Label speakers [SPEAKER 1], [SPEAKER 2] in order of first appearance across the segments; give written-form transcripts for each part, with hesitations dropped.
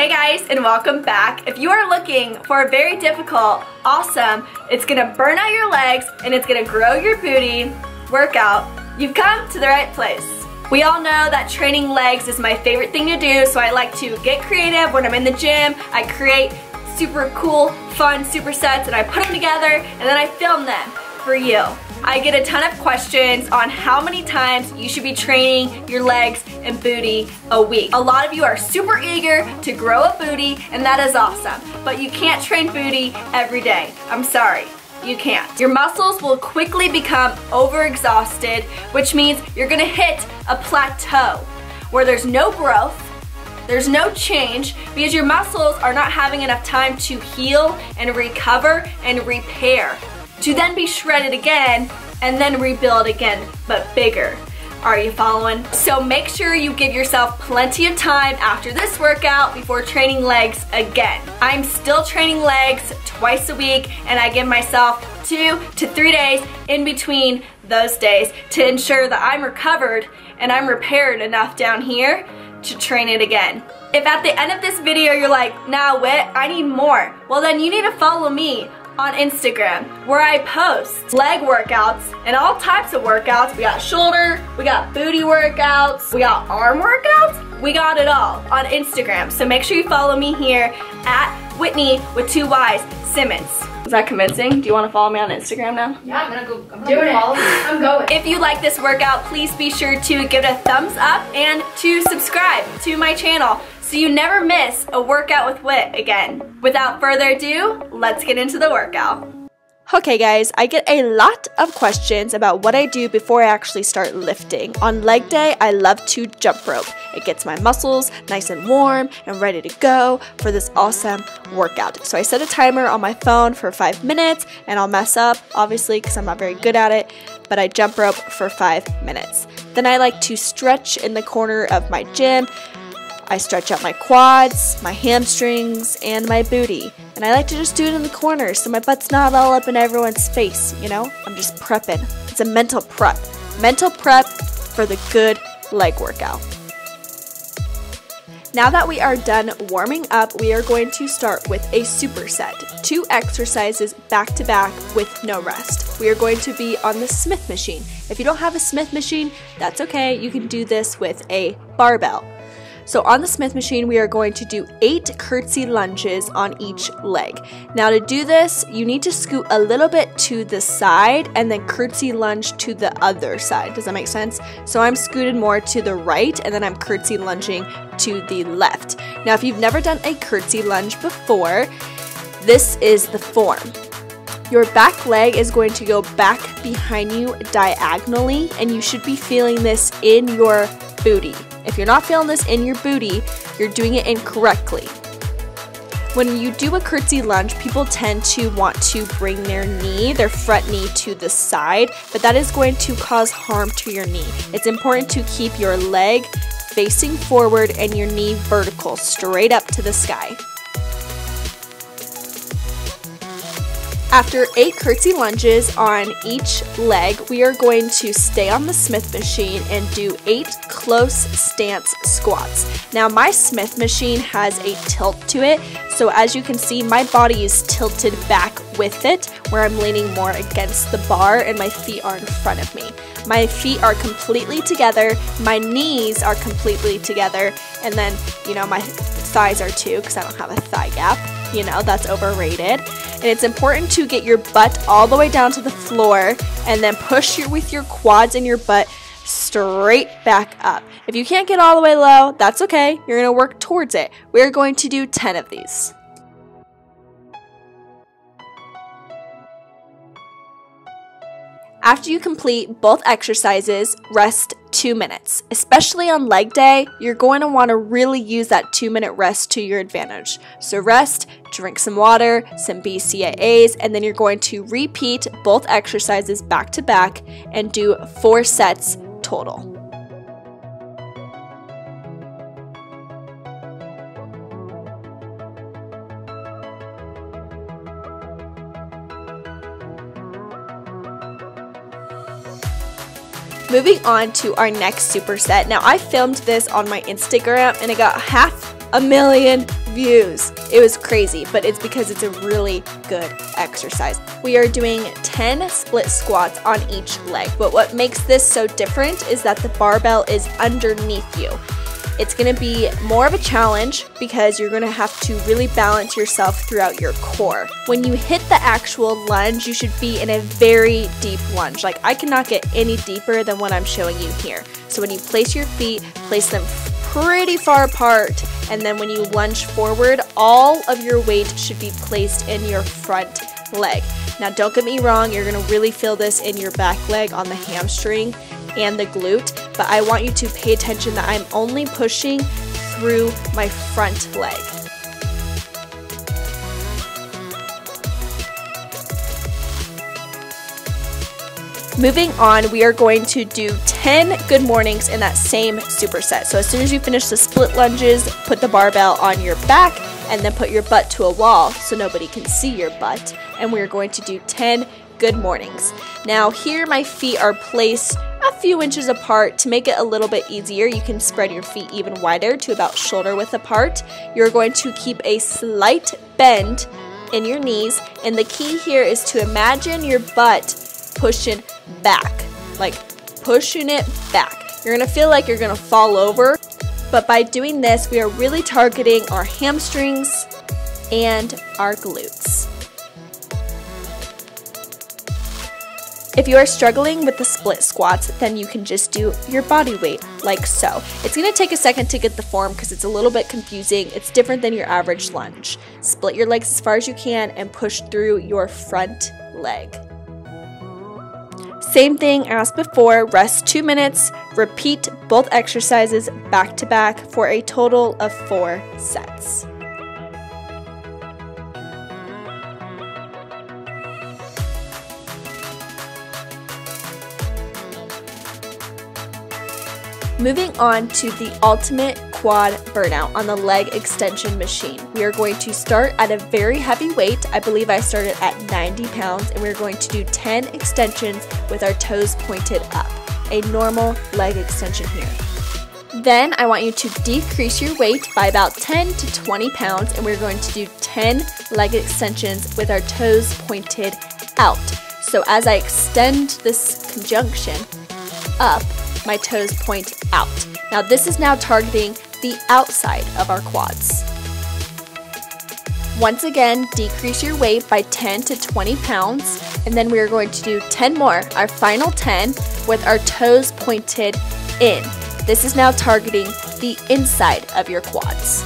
[SPEAKER 1] Hey guys, and welcome back. If you are looking for a very difficult, awesome, it's gonna burn out your legs and it's gonna grow your booty workout, you've come to the right place. We all know that training legs is my favorite thing to do, so I like to get creative when I'm in the gym. I create super cool, fun supersets and I put them together and then I film them for you. I get a ton of questions on how many times you should be training your legs and booty a week. A lot of you are super eager to grow a booty, and that is awesome, but you can't train booty every day. I'm sorry, you can't. Your muscles will quickly become overexhausted, which means you're gonna hit a plateau where there's no growth, there's no change, because your muscles are not having enough time to heal and recover and repair, to then be shredded again and then rebuild again, but bigger. Are you following? So make sure you give yourself plenty of time after this workout before training legs again. I'm still training legs twice a week, and I give myself 2 to 3 days in between those days to ensure that I'm recovered and I'm repaired enough down here to train it again. If at the end of this video you're like, nah, Whit, I need more, well then you need to follow me on Instagram, where I post leg workouts and all types of workouts. We got shoulder, we got booty workouts, we got arm workouts, we got it all on Instagram. So make sure you follow me here at Whitney with 2 Y's Simmons. Is that convincing? Do you want to follow me on Instagram now?
[SPEAKER 2] Yeah, I'm gonna go follow you. I'm going.
[SPEAKER 1] If you like this workout, please be sure to give it a thumbs up and to subscribe to my channel so you never miss a workout with Whit again. Without further ado, let's get into the workout. Okay guys, I get a lot of questions about what I do before I actually start lifting. On leg day, I love to jump rope. It gets my muscles nice and warm and ready to go for this awesome workout. So I set a timer on my phone for 5 minutes, and I'll mess up, obviously, because I'm not very good at it, but I jump rope for 5 minutes. Then I like to stretch in the corner of my gym. I stretch out my quads, my hamstrings, and my booty. And I like to just do it in the corner so my butt's not all up in everyone's face, you know? I'm just prepping. It's a mental prep. Mental prep for the good leg workout. Now that we are done warming up, we are going to start with a superset. 2 exercises back to back with no rest. We are going to be on the Smith machine. If you don't have a Smith machine, that's okay. You can do this with a barbell. So on the Smith machine, we are going to do 8 curtsy lunges on each leg. Now to do this, you need to scoot a little bit to the side and then curtsy lunge to the other side. Does that make sense? So I'm scooted more to the right and then I'm curtsy lunging to the left. Now if you've never done a curtsy lunge before, this is the form. Your back leg is going to go back behind you diagonally, and you should be feeling this in your booty. If you're not feeling this in your booty, you're doing it incorrectly. When you do a curtsy lunge, people tend to want to bring their front knee to the side, but that is going to cause harm to your knee. It's important to keep your leg facing forward and your knee vertical, straight up to the sky. After 8 curtsy lunges on each leg, we are going to stay on the Smith machine and do 8 close stance squats. Now my Smith machine has a tilt to it, so as you can see, my body is tilted back with it, where I'm leaning more against the bar and my feet are in front of me. My feet are completely together, my knees are completely together, and then, you know, my thighs are too, because I don't have a thigh gap. You know, that's overrated. And it's important to get your butt all the way down to the floor and then push with your quads and your butt straight back up. If you can't get all the way low, that's okay. You're going to work towards it. We're going to do 10 of these. After you complete both exercises, rest 2 minutes. Especially on leg day, you're going to want to really use that 2-minute rest to your advantage. So rest, drink some water, some BCAAs, and then you're going to repeat both exercises back to back and do 4 sets total. Moving on to our next superset. Now I filmed this on my Instagram and it got 500,000 views. It was crazy, but it's because it's a really good exercise. We are doing 10 split squats on each leg, but what makes this so different is that the barbell is underneath you. It's gonna be more of a challenge because you're gonna have to really balance yourself throughout your core. When you hit the actual lunge, you should be in a very deep lunge. Like, I cannot get any deeper than what I'm showing you here. So when you place your feet, place them pretty far apart, and then when you lunge forward, all of your weight should be placed in your front leg. Now, don't get me wrong, you're gonna really feel this in your back leg on the hamstring and the glute, but I want you to pay attention that I'm only pushing through my front leg. Moving on, we are going to do 10 good mornings in that same superset. So as soon as you finish the split lunges, put the barbell on your back and then put your butt to a wall so nobody can see your butt. And we're going to do 10 good mornings. Now here my feet are placed a few inches apart. To make it a little bit easier, you can spread your feet even wider to about shoulder width apart. You're going to keep a slight bend in your knees, and the key here is to imagine your butt pushing back, like pushing it back. You're gonna feel like you're gonna fall over, but by doing this, we are really targeting our hamstrings and our glutes. If you are struggling with the split squats, then you can just do your body weight, like so. It's gonna take a second to get the form because it's a little bit confusing. It's different than your average lunge. Split your legs as far as you can and push through your front leg. Same thing as before, rest 2 minutes, repeat both exercises back to back for a total of 4 sets. Moving on to the ultimate quad burnout on the leg extension machine. We are going to start at a very heavy weight. I believe I started at 90 pounds, and we're going to do 10 extensions with our toes pointed up. A normal leg extension here. Then I want you to decrease your weight by about 10 to 20 pounds, and we're going to do 10 leg extensions with our toes pointed out. So as I extend this conjunction up, my toes point out. Now this is now targeting the outside of our quads. Once again, decrease your weight by 10 to 20 pounds, and then we are going to do 10 more, our final 10, with our toes pointed in. This is now targeting the inside of your quads.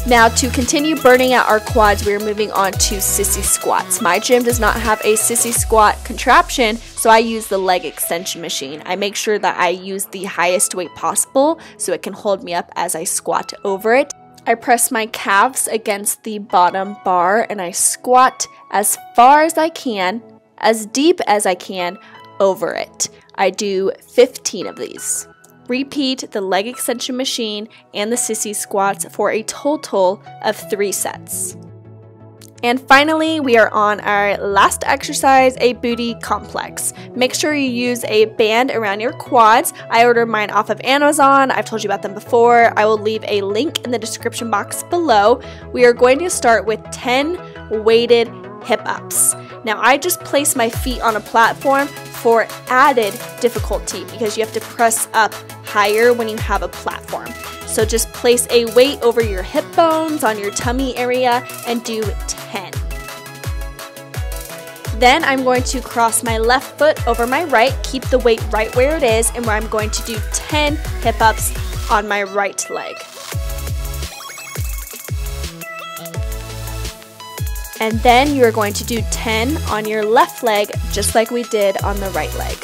[SPEAKER 1] Now to continue burning out our quads, we are moving on to sissy squats. My gym does not have a sissy squat contraption, so I use the leg extension machine. I make sure that I use the highest weight possible so it can hold me up as I squat over it. I press my calves against the bottom bar and I squat as far as I can, as deep as I can over it. I do 15 of these. Repeat the leg extension machine and the sissy squats for a total of 3 sets. And finally, we are on our last exercise, a booty complex. Make sure you use a band around your quads. I ordered mine off of Amazon. I've told you about them before. I will leave a link in the description box below. We are going to start with 10 weighted hip ups. Now I just place my feet on a platform for added difficulty because you have to press up higher when you have a platform. So just place a weight over your hip bones on your tummy area and do 10. Then I'm going to cross my left foot over my right, keep the weight right where it is, and where I'm going to do 10 hip ups on my right leg. And then you're going to do 10 on your left leg, just like we did on the right leg.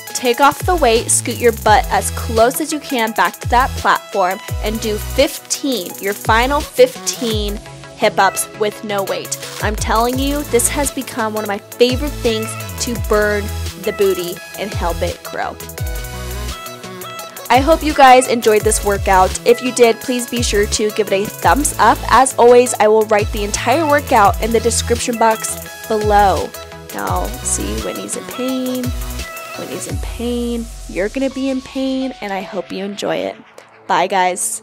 [SPEAKER 1] Take off the weight, scoot your butt as close as you can back to that platform, and do 15, your final 15 hip ups with no weight. I'm telling you, this has become one of my favorite things to burn the booty and help it grow. I hope you guys enjoyed this workout. If you did, please be sure to give it a thumbs up. As always, I will write the entire workout in the description box below. Now, see, Whitney's in pain. Whitney's in pain. You're gonna be in pain, and I hope you enjoy it. Bye, guys.